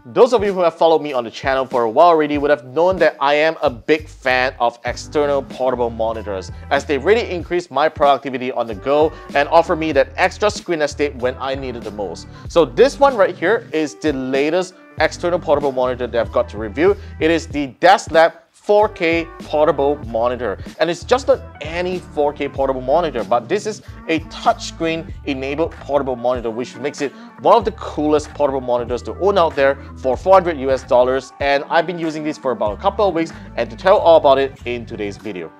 Those of you who have followed me on the channel for a while already would have known that I am a big fan of external portable monitors, as they really increase my productivity on the go and offer me that extra screen estate when I need it the most. So this one right here is the latest external portable monitor that I've got to review. It is the Desklab 4K portable monitor, and it's just not any 4K portable monitor, but this is a touchscreen enabled portable monitor, which makes it one of the coolest portable monitors to own out there for $400 US, and I've been using this for about a couple of weeks, and to tell all about it in today's video.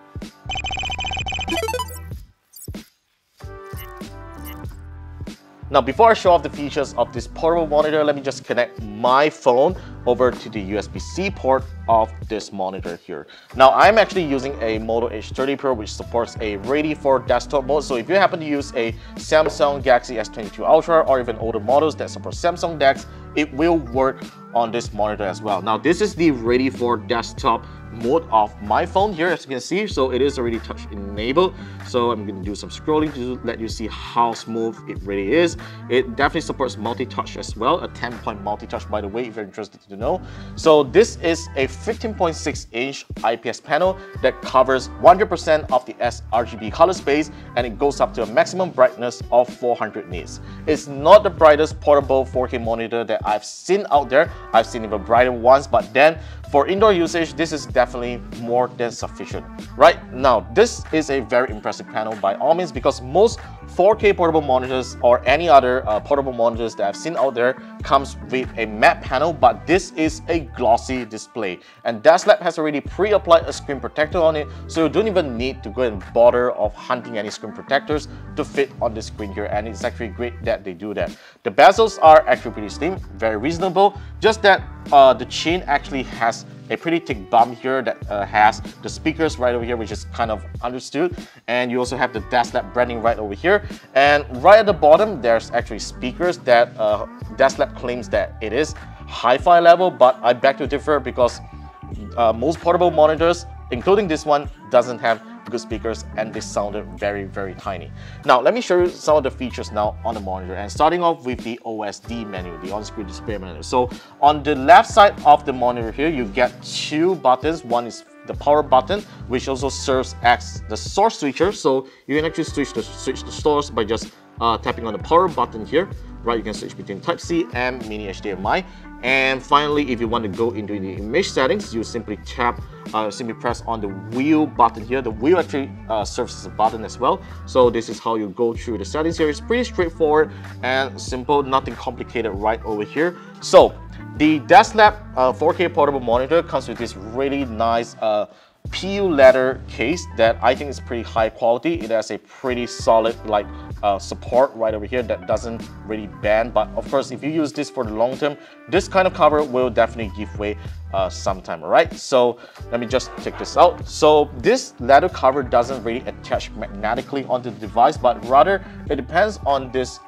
Now, before I show off the features of this portable monitor, let me just connect my phone over to the USB-C port of this monitor here. Now, I'm actually using a Moto H30 Pro, which supports a ready for desktop mode. So if you happen to use a Samsung Galaxy S22 Ultra or even older models that support Samsung DeX, it will work on this monitor as well. Now, this is the ready for desktop mode of my phone here, as you can see. So it is already touch enabled. So I'm going to do some scrolling to let you see how smooth it really is. It definitely supports multi-touch as well, a 10-point multi-touch, by the way, if you're interested to know. So this is a 15.6-inch IPS panel that covers 100% of the sRGB color space, and it goes up to a maximum brightness of 400 nits. It's not the brightest portable 4K monitor that I've seen out there. I've seen even brighter ones, but then for indoor usage, this is definitely more than sufficient. Right now, this is a very impressive panel by all means, because most 4K portable monitors or any other portable monitors that I've seen out there comes with a matte panel, but this is a glossy display. And Desklab has already pre-applied a screen protector on it, so you don't even need to go and bother of hunting any screen protectors to fit on the screen here, and it's actually great that they do that. The bezels are actually pretty slim, very reasonable, just that the chin actually has a pretty thick bump here that has the speakers right over here, which is kind of understood, and you also have the Desklab branding right over here, and right at the bottom there's actually speakers that Desklab claims that it is hi-fi level, but I beg to differ, because most portable monitors, including this one, doesn't have good speakers, and they sounded very, very tiny. Now, let me show you some of the features now on the monitor, and starting off with the OSD menu, the on-screen display menu. So on the left side of the monitor here, you get two buttons. One is the power button, which also serves as the source switcher. So you can actually switch the source by just tapping on the power button here. Right, you can switch between Type-C and mini HDMI. And finally, if you want to go into the image settings, you simply simply press on the wheel button here. The wheel actually serves as a button as well. So this is how you go through the settings here. It's pretty straightforward and simple, nothing complicated right over here. So the Desklab 4K portable monitor comes with this really nice PU leather case that I think is pretty high quality. It has a pretty solid support right over here that doesn't really bend, but of course if you use this for the long term, this kind of cover will definitely give way sometime. Alright, so let me just take this out. So this leather cover doesn't really attach magnetically onto the device, but rather it depends on this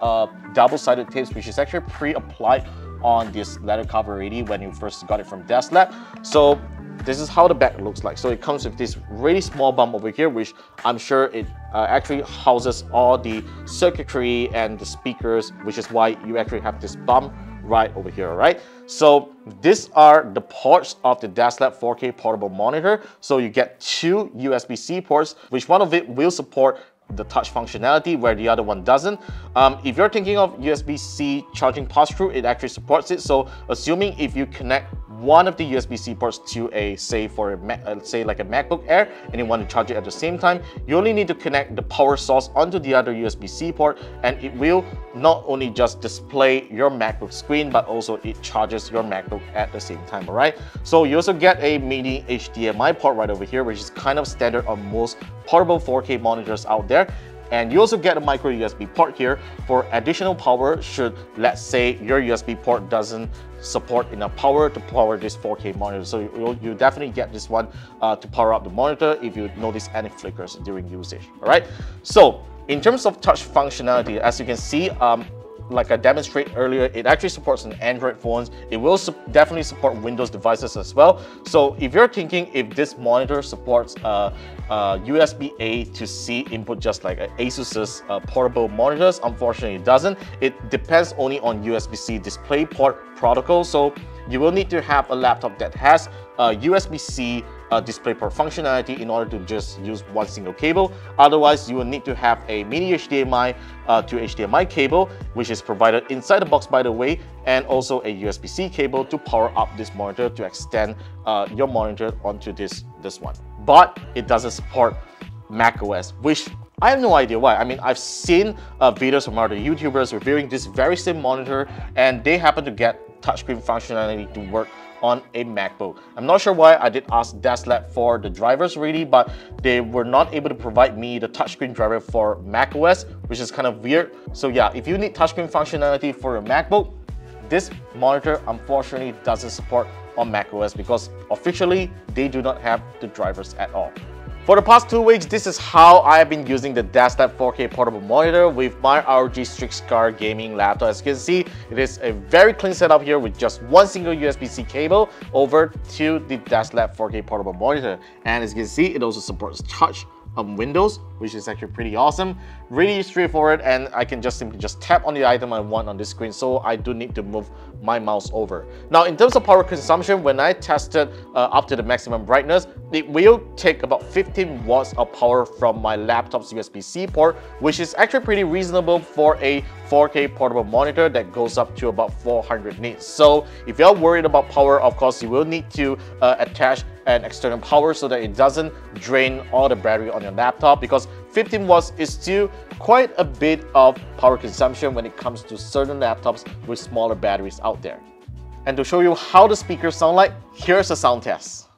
double-sided tapes, which is actually pre-applied on this leather cover already when you first got it from Desklab. So this is how the back looks like. So it comes with this really small bump over here, which I'm sure it actually houses all the circuitry and the speakers, which is why you actually have this bump right over here, right? So these are the ports of the Desklab 4K portable monitor. So you get two USB-C ports, which one of it will support the touch functionality where the other one doesn't. If you're thinking of USB-C charging pass-through, it actually supports it. So assuming if you connect one of the USB-C ports to a, say for a say like a MacBook Air, and you want to charge it at the same time, you only need to connect the power source onto the other USB-C port, and it will not only just display your MacBook screen, but also it charges your MacBook at the same time. Alright, so you also get a mini HDMI port right over here, which is kind of standard on most portable 4K monitors out there. And you also get a micro USB port here for additional power should, let's say, your USB port doesn't support enough power to power this 4K monitor. So you definitely get this one to power up the monitor if you notice any flickers during usage. All right. So in terms of touch functionality, as you can see, like I demonstrated earlier, it actually supports on Android phones. It will definitely support Windows devices as well. So if you're thinking if this monitor supports USB-A to C input just like Asus's portable monitors, unfortunately it doesn't. It depends only on USB-C DisplayPort protocol. So you will need to have a laptop that has USB-C DisplayPort functionality in order to just use one single cable. Otherwise, you will need to have a mini HDMI to HDMI cable, which is provided inside the box, by the way, and also a USB-C cable to power up this monitor to extend your monitor onto this one. But it doesn't support macOS, which I have no idea why. I mean, I've seen videos from other YouTubers reviewing this very same monitor, and they happen to get touchscreen functionality to work on a MacBook. I'm not sure why. I did ask Desklab for the drivers really, but they were not able to provide me the touchscreen driver for macOS, which is kind of weird. So yeah, if you need touchscreen functionality for your MacBook, this monitor unfortunately doesn't support on macOS because officially they do not have the drivers at all. For the past 2 weeks, this is how I've been using the Desklab 4K portable monitor with my ROG Strix gaming laptop. As you can see, it is a very clean setup here with just one single USB-C cable over to the Desklab 4K portable monitor. And as you can see, it also supports touch on Windows, which is actually pretty awesome. Really straightforward, and I can just simply tap on the item I want on this screen, so I do need to move my mouse over. Now, in terms of power consumption, when I tested up to the maximum brightness, it will take about 15 watts of power from my laptop's USB-C port, which is actually pretty reasonable for a 4K portable monitor that goes up to about 400 nits. So if you're worried about power, of course, you will need to attach an external power so that it doesn't drain all the battery on your laptop, because 15 watts is still quite a bit of power consumption when it comes to certain laptops with smaller batteries out there. And to show you how the speakers sound like, here's a sound test.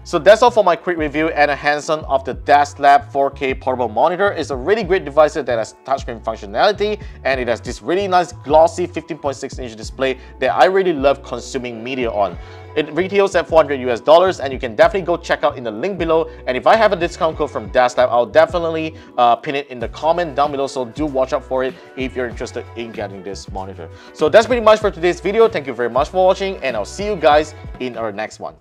So that's all for my quick review and a hands-on of the Desklab 4K portable monitor. It's a really great device that has touchscreen functionality, and it has this really nice glossy 15.6-inch display that I really love consuming media on. It retails at $400 and you can definitely go check out in the link below. And if I have a discount code from Desklab, I'll definitely pin it in the comment down below, so do watch out for it if you're interested in getting this monitor. So that's pretty much for today's video. Thank you very much for watching, and I'll see you guys in our next one.